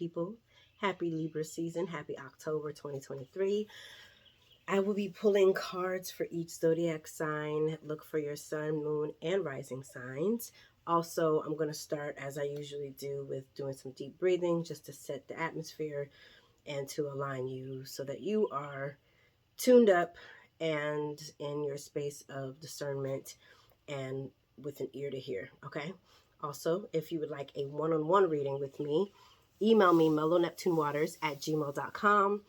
people. Happy Libra season. Happy October 2023. I will be pulling cards for each zodiac sign. Look for your sun, moon, and rising signs. Also, I'm going to start, as I usually do, with doing some deep breathing just to set the atmosphere and to align you so that you are tuned up and in your space of discernment and with an ear to hear, okay? Also, if you would like a one-on-one reading with me, email me mellow neptunewaters@gmail.com.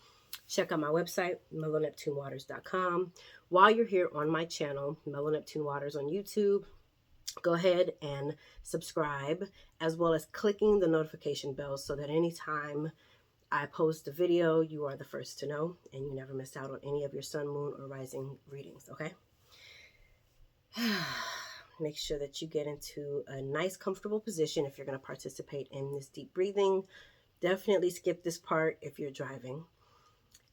Check out my website, mellowneptunewaters.com. While you're here on my channel, Mellow Neptune Waters on YouTube, go ahead and subscribe, as well as clicking the notification bell so that anytime I post a video, you are the first to know and you never miss out on any of your sun, moon, or rising readings, okay? Make sure that you get into a nice, comfortable position if you're going to participate in this deep breathing. Definitely skip this part if you're driving.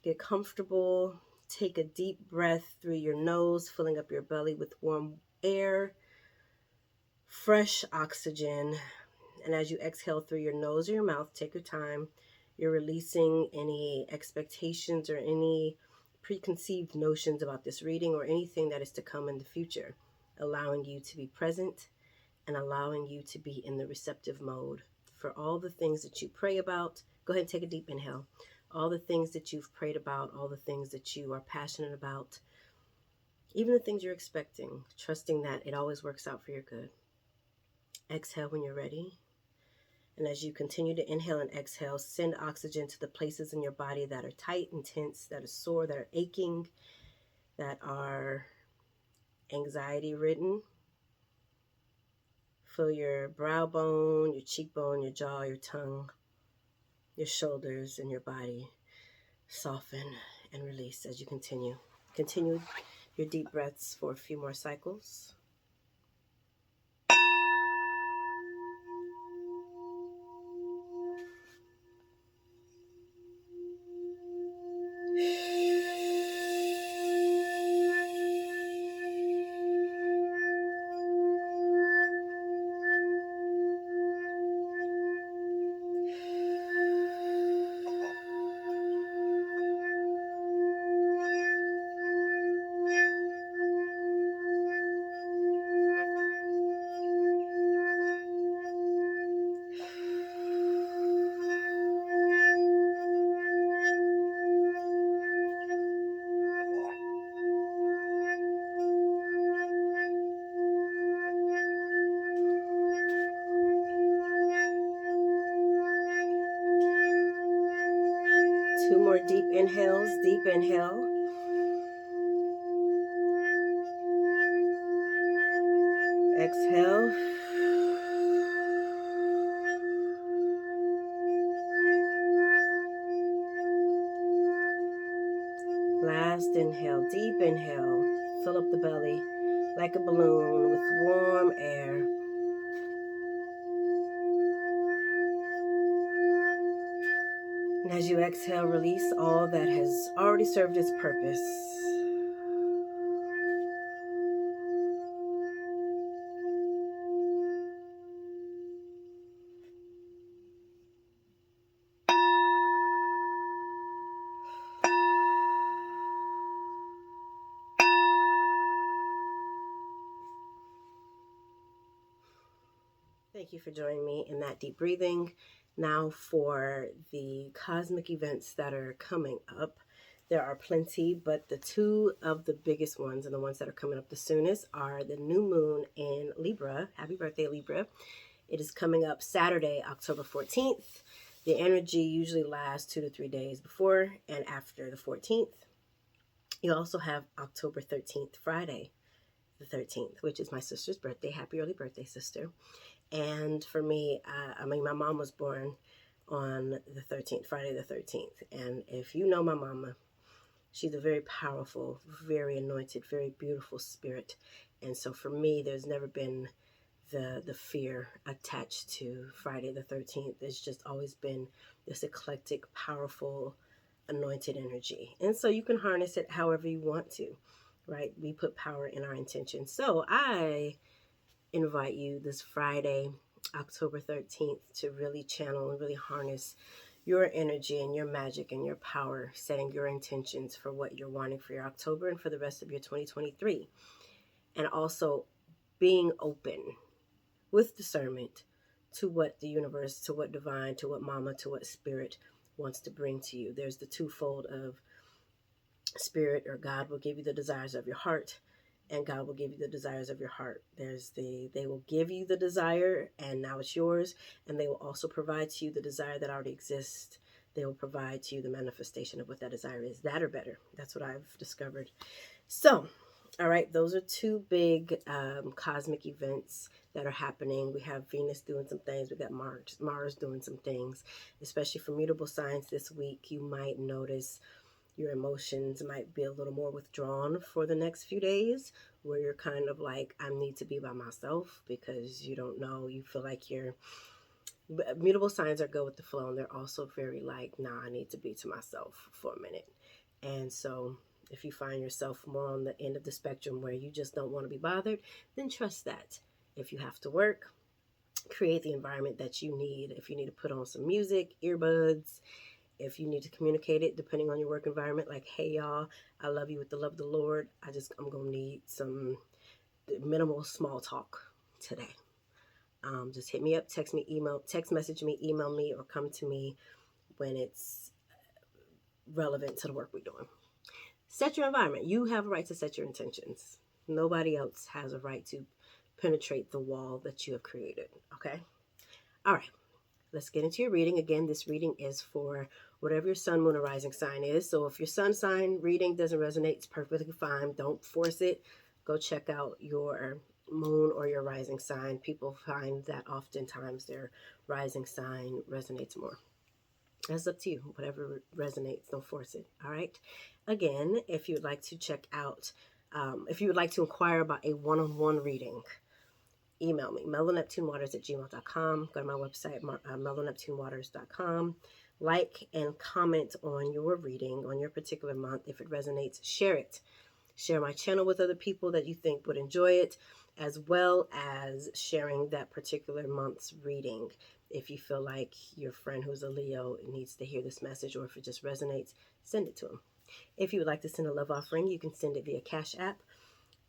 Get comfortable. Take a deep breath through your nose, filling up your belly with warm air, fresh oxygen. And as you exhale through your nose or your mouth, take your time. You're releasing any expectations or any preconceived notions about this reading or anything that is to come in the future, allowing you to be present and allowing you to be in the receptive mode for all the things that you pray about. Go ahead and take a deep inhale. All the things that you've prayed about, all the things that you are passionate about, even the things you're expecting, trusting that it always works out for your good. Exhale when you're ready. And as you continue to inhale and exhale, send oxygen to the places in your body that are tight and tense, that are sore, that are aching, that are anxiety-ridden. Feel your brow bone, your cheekbone, your jaw, your tongue, your shoulders, and your body soften and release as you continue. Continue your deep breaths for a few more cycles. Two more deep inhales. Deep inhale. Exhale. Last inhale. Deep inhale. Fill up the belly like a balloon with warm air. And as you exhale, release all that has already served its purpose. Thank you for joining me in that deep breathing. Now for the cosmic events that are coming up. There are plenty, but the two of the biggest ones and the ones that are coming up the soonest are the new moon in Libra. Happy birthday, Libra. It is coming up Saturday, October 14th. The energy usually lasts 2 to 3 days before and after the 14th. You also have October 13th, Friday the 13th, which is my sister's birthday. Happy early birthday, sister. And for me, my mom was born on the 13th, Friday the 13th. And if you know my mama, she's a very powerful, very anointed, very beautiful spirit. And so for me, there's never been the fear attached to Friday the 13th. There's just always been this eclectic, powerful, anointed energy. And so you can harness it however you want to, right? We put power in our intention. So I invite you this Friday, October 13th, to really channel and really harness your energy and your magic and your power, setting your intentions for what you're wanting for your October and for the rest of your 2023. And also being open with discernment to what the universe, to what divine, to what mama, to what spirit wants to bring to you. There's the twofold of spirit, or God will give you the desires of your heart, and God will give you the desires of your heart. They will give you the desire and now it's yours, and they will also provide to you the desire that already exists. They will provide to you the manifestation of what that desire is, that or better. That's what I've discovered. So, all right, those are two big cosmic events that are happening. We have Venus doing some things. We got Mars doing some things, especially for mutable signs this week. You might notice your emotions might be a little more withdrawn for the next few days, where you're kind of like, I need to be by myself, because you don't know, you feel like mutable signs are go with the flow, and they're also very like, nah, I need to be to myself for a minute. And so if you find yourself more on the end of the spectrum where you just don't want to be bothered, then trust that. If you have to work, create the environment that you need. If you need to put on some music, earbuds, if you need to communicate it, depending on your work environment, like, hey y'all, I love you with the love of the Lord. I'm going to need some minimal small talk today. Just hit me up, text message me, email me, or come to me when it's relevant to the work we're doing. Set your environment. You have a right to set your intentions. Nobody else has a right to penetrate the wall that you have created. Okay? All right. Let's get into your reading. Again, this reading is for whatever your sun, moon, or rising sign is. So if your sun sign reading doesn't resonate, it's perfectly fine. Don't force it. Go check out your moon or your rising sign. People find that oftentimes their rising sign resonates more. That's up to you. Whatever resonates, don't force it. All right. Again, if you would like to check out, if you would like to inquire about a one-on-one reading, email me, mellowneptunewaters@gmail.com. Go to my website, mellowneptunewaters.com. Like and comment on your reading, on your particular month. If it resonates, share it. Share my channel with other people that you think would enjoy it, as well as sharing that particular month's reading. If you feel like your friend who's a Leo needs to hear this message, or if it just resonates, send it to them. If you would like to send a love offering, you can send it via CashApp.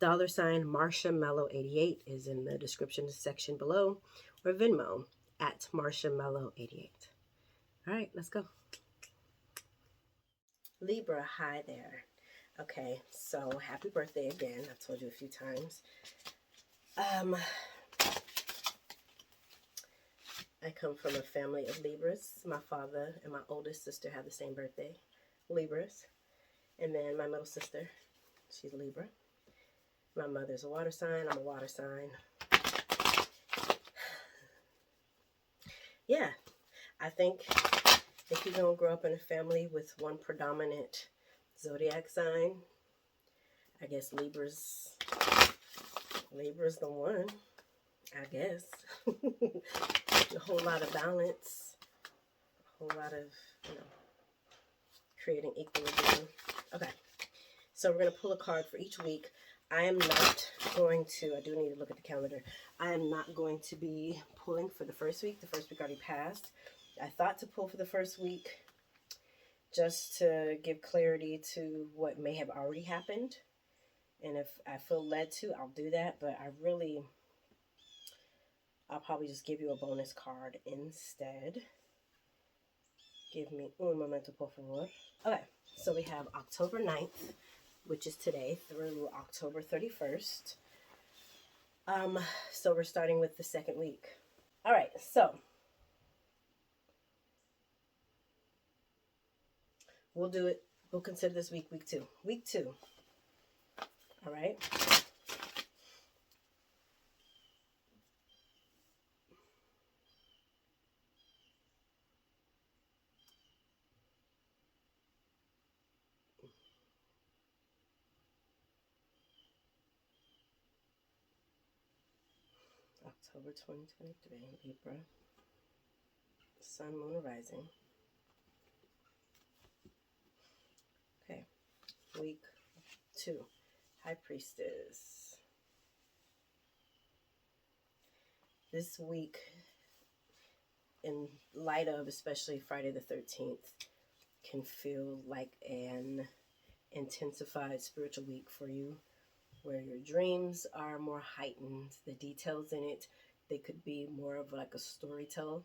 $ MarshaMellow88 is in the description section below, or Venmo at MarshaMellow88. All right, let's go. Libra, hi there. Okay, so happy birthday again. I've told you a few times. I come from a family of Libras. My father and my oldest sister have the same birthday, Libras. And then my middle sister, she's Libra. My mother's a water sign. I'm a water sign. Yeah, I think if you're going to grow up in a family with one predominant zodiac sign, I guess Libra's the one, I guess. A whole lot of balance, a whole lot of, creating equilibrium. Okay, so we're going to pull a card for each week. I am not going to, I do need to look at the calendar. I am not going to be pulling for the first week. The first week already passed. I thought to pull for the first week just to give clarity to what may have already happened. And if I feel led to, I'll do that. But I'll probably just give you a bonus card instead. Give me un momento, por favor. Okay, so we have October 9th, which is today, through October 31st. So we're starting with the second week. All right, so we'll do it. We'll consider this week 2. Week 2. All right. October 2023, Libra, Sun, Moon, Rising. Okay, week 2, High Priestess. This week in light of especially Friday the 13th can feel like an intensified spiritual week for you, where your dreams are more heightened. The details in it, they could be more of like a storytell.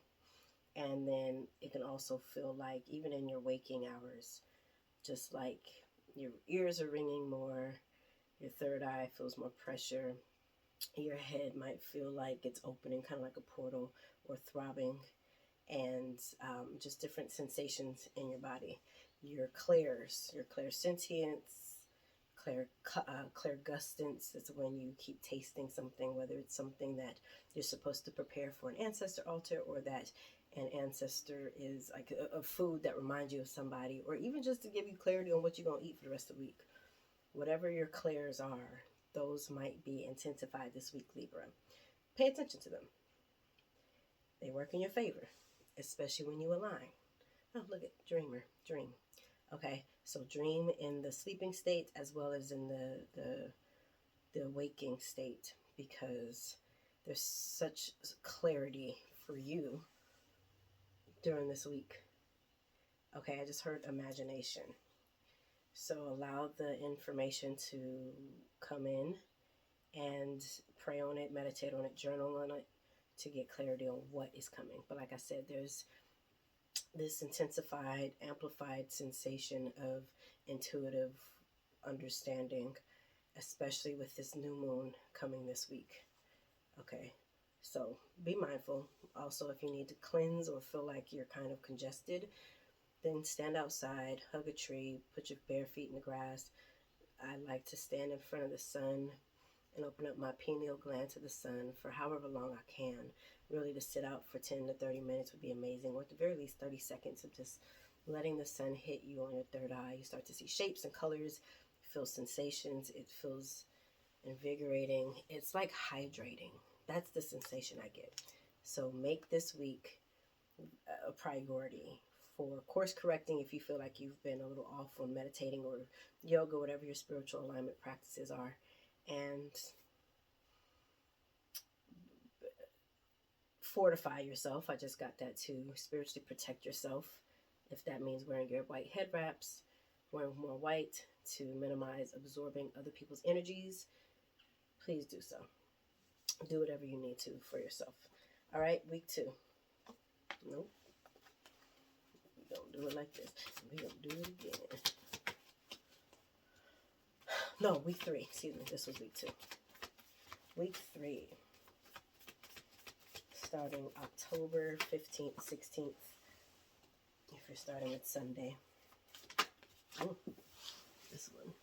And then it can also feel like, even in your waking hours, just like your ears are ringing more, your third eye feels more pressure, your head might feel like it's opening, kind of like a portal, or throbbing, and just different sensations in your body. Your clairs, your clairsentience, clairgustance is when you keep tasting something, whether it's something that you're supposed to prepare for an ancestor altar, or that an ancestor is like a food that reminds you of somebody, or even just to give you clarity on what you're going to eat for the rest of the week. Whatever your clairs are, those might be intensified this week, Libra. Pay attention to them. They work in your favor, especially when you align. Oh, look at dreamer, dream. Okay, so dream in the sleeping state as well as in the waking state, because there's such clarity for you during this week. Okay, I just heard imagination. So allow the information to come in and pray on it, meditate on it, journal on it to get clarity on what is coming. But like I said, there's this intensified, amplified sensation of intuitive understanding, especially with this new moon coming this week. Okay, so be mindful. Also, if you need to cleanse or feel like you're kind of congested, then stand outside, hug a tree, put your bare feet in the grass. I like to stand in front of the sun and open up my pineal gland to the sun for however long I can. Really, to sit out for 10 to 30 minutes would be amazing, or at the very least 30 seconds of just letting the sun hit you on your third eye. You start to see shapes and colors, feel sensations. It feels invigorating. It's like hydrating. That's the sensation I get. So make this week a priority for course correcting if you feel like you've been a little off on meditating or yoga, whatever your spiritual alignment practices are. And fortify yourself. I just got that too. Spiritually protect yourself. If that means wearing your white head wraps, wearing more white to minimize absorbing other people's energies, please do so. Do whatever you need to for yourself. All right, week 2. Nope. We don't do it like this. We don't do it again. No, week 3. Excuse me. This was week 2. Week 3. Starting October 15th, 16th. If you're starting with Sunday. Oh, this one.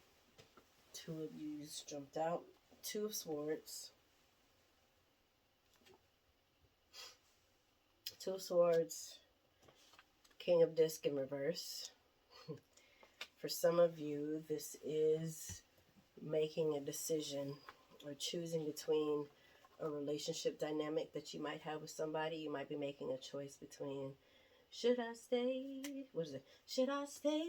2 of these jumped out. 2 of Swords. 2 of Swords. King of Disc in reverse. For some of you, this is making a decision or choosing between a relationship dynamic that you might have with somebody. You might be making a choice between, should I stay? What is it? Should I stay?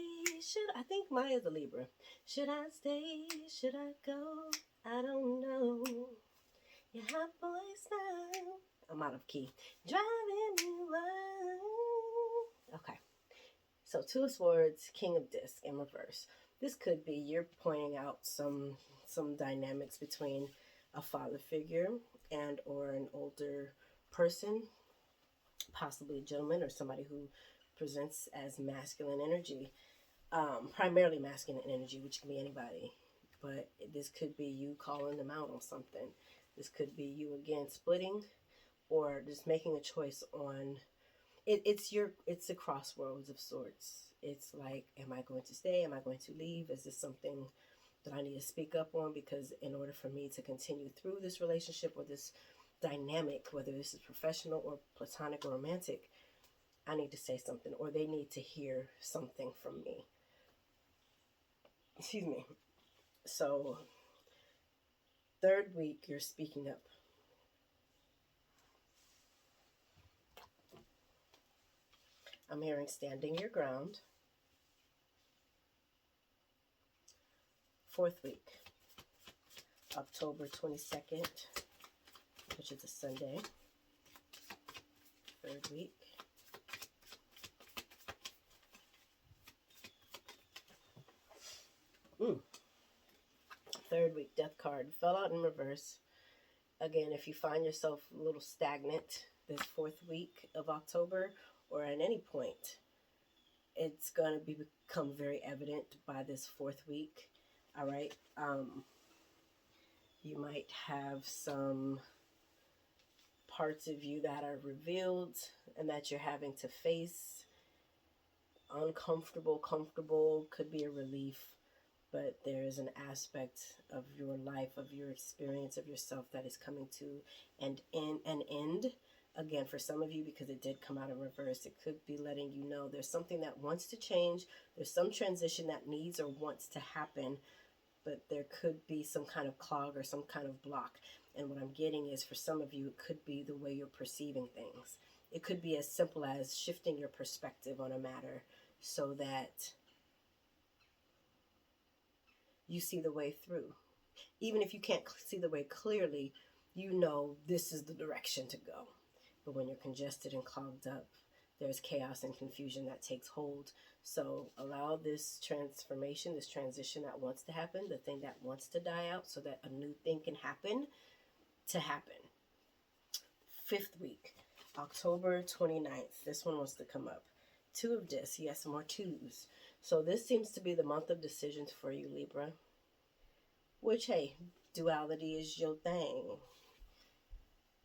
I think Maya's a Libra. Should I stay? Should I go? I don't know. Your hot boy style. I'm out of key. Driving me wild. Okay. So 2 of Swords, King of Disc in reverse. This could be you're pointing out some dynamics between a father figure and or an older person, possibly a gentleman or somebody who presents as masculine energy, primarily masculine energy, which can be anybody. But this could be you calling them out on something. This could be you again splitting, or just making a choice on it. It's a crossroads of sorts. It's like, am I going to stay? Am I going to leave? Is this something that I need to speak up on? Because in order for me to continue through this relationship or this dynamic, whether this is professional or platonic or romantic, I need to say something, or they need to hear something from me. Excuse me. So, 3rd week, you're speaking up. I'm hearing standing your ground. 4th week, October 22nd, which is a Sunday. 3rd week, Third week, death card fell out in reverse. Again, if you find yourself a little stagnant this fourth week of October or at any point, it's going to become very evident by this fourth week. All right. You might have some parts of you that are revealed and that you're having to face. Uncomfortable, comfortable could be a relief, but there is an aspect of your life, of your experience, of yourself that is coming to an end. Again, for some of you, because it did come out in reverse, it could be letting you know there's something that wants to change. There's some transition that needs or wants to happen, but there could be some kind of clog or some kind of block. And what I'm getting is, for some of you, it could be the way you're perceiving things. It could be as simple as shifting your perspective on a matter so that you see the way through. Even if you can't see the way clearly, you know this is the direction to go. But when you're congested and clogged up, there's chaos and confusion that takes hold. So allow this transformation, this transition that wants to happen, the thing that wants to die out so that a new thing can happen, to happen. Fifth week, October 29th. This one wants to come up. Two of this. Yes, more twos. So this seems to be the month of decisions for you, Libra. Which, hey, duality is your thing.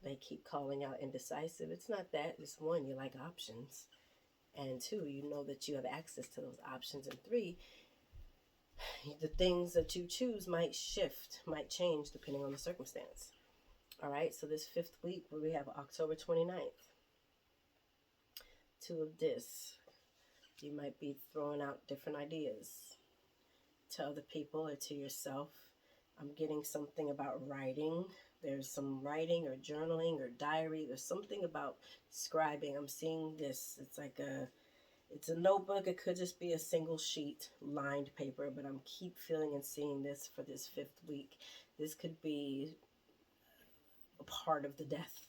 They keep calling out indecisive. It's not that. It's one, you like options. And two, you know that you have access to those options. And three, the things that you choose might shift, might change depending on the circumstance. All right, so this fifth week where we have October 29th. Two of this. You might be throwing out different ideas to other people or to yourself. I'm getting something about writing. There's some writing or journaling or diary. There's something about scribing. I'm seeing this. It's a notebook. It could just be a single sheet lined paper, but I'm keep feeling and seeing this for this fifth week. This could be a part of the death,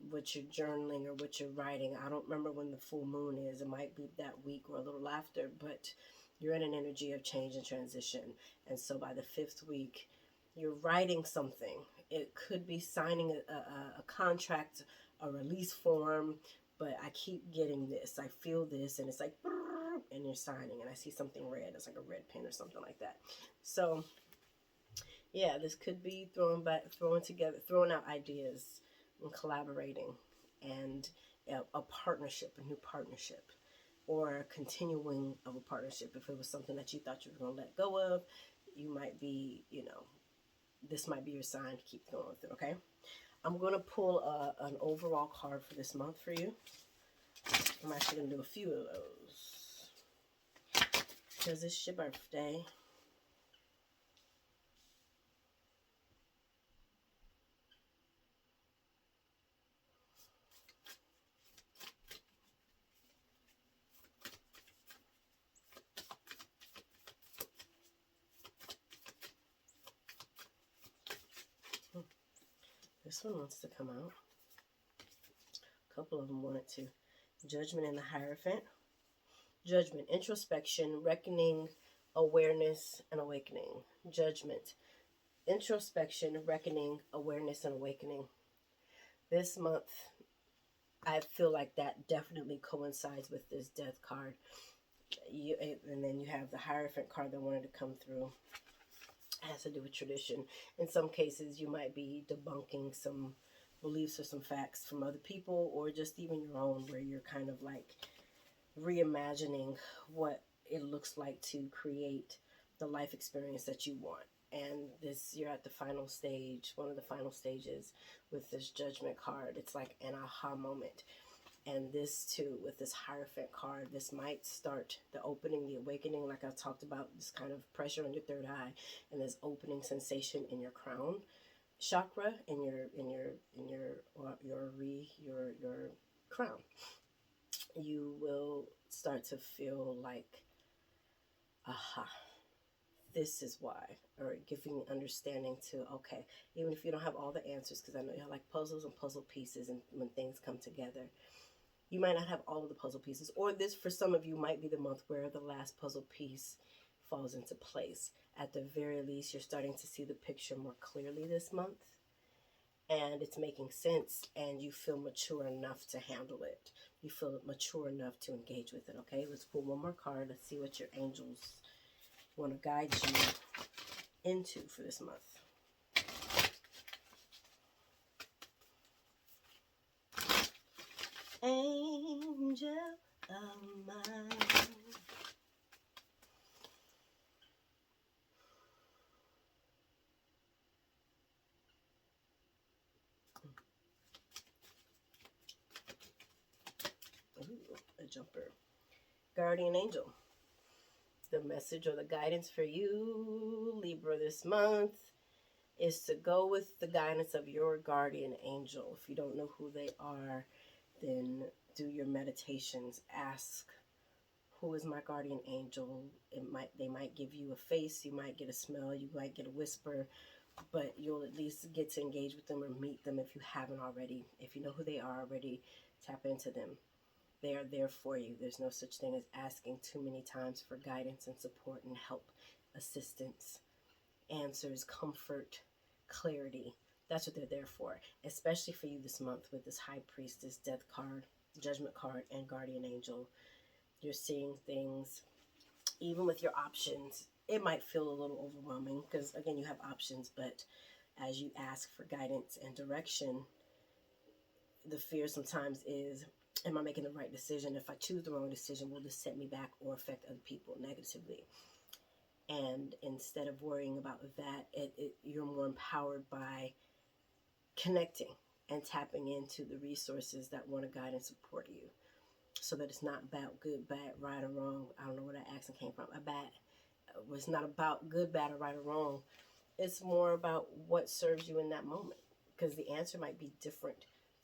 what you're journaling or what you're writing. I don't remember when the full moon is. It might be that week or a little after, but you're in an energy of change and transition. And so by the fifth week, you're writing something. It could be signing a contract, a release form, but I keep getting this. I feel this, and it's like, and you're signing, and I see something red. It's like a red pen or something like that. So, yeah, this could be throwing out ideas and collaborating, and a partnership, a new partnership, or a continuing of a partnership. If it was something that you thought you were going to let go of, you might be, this might be your sign to keep going through, okay? I'm going to pull an overall card for this month for you. I'm actually going to do a few of those because it's your birthday. This one wants to come out. A couple of them wanted to. Judgment and the Hierophant. Judgment, introspection, reckoning, awareness, and awakening. Judgment, introspection, reckoning, awareness, and awakening. This month, I feel like that definitely coincides with this death card. And then you have the Hierophant card that wanted to come through. It has to do with tradition. In some cases, you might be debunking some beliefs or some facts from other people, or just even your own, where you're kind of like reimagining what it looks like to create the life experience that you want. And you're at the final stage, one of the final stages with this Judgment card. It's like an aha moment. And this too, with this Hierophant card, this might start the opening, the awakening, like I talked about, this kind of pressure on your third eye, and this opening sensation in your crown chakra, in your crown. You will start to feel like, aha, this is why, or giving understanding to, okay, even if you don't have all the answers, because I know you have like puzzles and puzzle pieces, and when things come together, you might not have all of the puzzle pieces, or this for some of you might be the month where the last puzzle piece falls into place. At the very least, you're starting to see the picture more clearly this month, and it's making sense, and you feel mature enough to handle it. You feel mature enough to engage with it. Okay, let's pull one more card. Let's see what your angels want to guide you into for this month. Angel of mine. Ooh, a jumper. Guardian angel. The message or the guidance for you, Libra, this month is to go with the guidance of your guardian angel. If you don't know who they are, then do your meditations. Ask, who is my guardian angel? They might give you a face, you might get a smell, you might get a whisper, but you'll at least get to engage with them or meet them if you haven't already. If you know who they are already, tap into them. They are there for you. There's no such thing as asking too many times for guidance and support and help, assistance, answers, comfort, clarity. That's what they're there for, especially for you this month with this High Priestess, Death card, Judgment card, and Guardian Angel. You're seeing things, even with your options, it might feel a little overwhelming because, again, you have options, but as you ask for guidance and direction, the fear sometimes is, am I making the right decision? If I choose the wrong decision, will this set me back or affect other people negatively? And instead of worrying about that, you're more empowered by connecting and tapping into the resources that want to guide and support you, so that it's not about good, bad, right, or wrong. I don't know where that accent came from. It's not about good, bad, or right or wrong. It's more about what serves you in that moment, because the answer might be different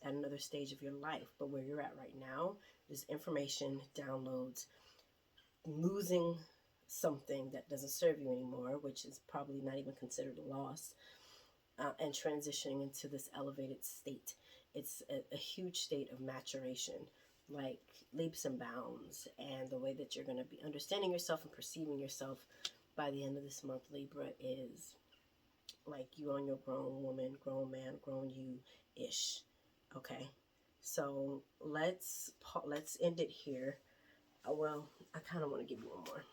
at another stage of your life. But where you're at right now, there's information, downloads, losing something that doesn't serve you anymore, which is probably not even considered a loss, and transitioning into this elevated state. It's a huge state of maturation, like leaps and bounds, and the way that you're going to be understanding yourself and perceiving yourself by the end of this month, Libra, is like you on your grown woman, grown man, grown you-ish. Okay, so let's end it here. Well, I kind of want to give you one more.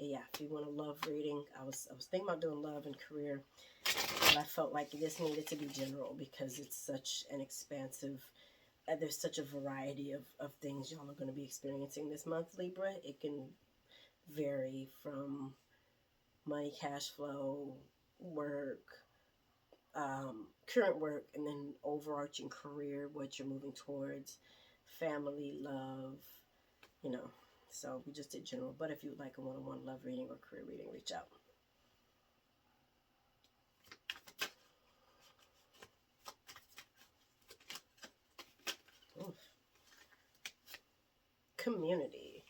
Yeah, if you want a love reading, I was thinking about doing love and career, but I felt like this needed to be general because it's such an expansive, there's such a variety of things y'all are going to be experiencing this month, Libra. It can vary from money, cash flow, work, current work, and then overarching career, what you're moving towards, family, love, you know. So we just did general, but if you would like a one-on-one love reading or career reading, reach out. Oof. Community.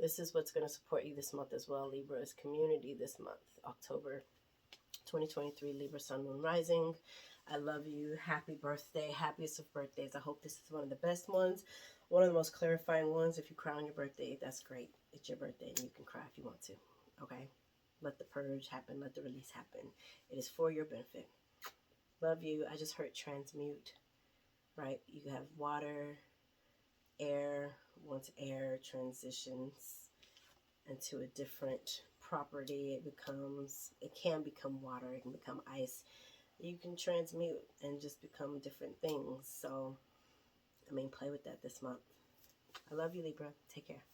This is what's going to support you this month as well, Libra, is community this month, October 2023, Libra, Sun, Moon, Rising. I love you. Happy birthday. Happiest of birthdays. I hope this is one of the best ones. One of the most clarifying ones. If you cry on your birthday, that's great. It's your birthday and you can cry if you want to. Okay? Let the purge happen. Let the release happen. It is for your benefit. Love you. I just heard transmute. Right? You have water, air. Once air transitions into a different property, it can become water. It can become ice. You can transmute and just become different things. So, I mean, play with that this month. I love you, Libra. Take care.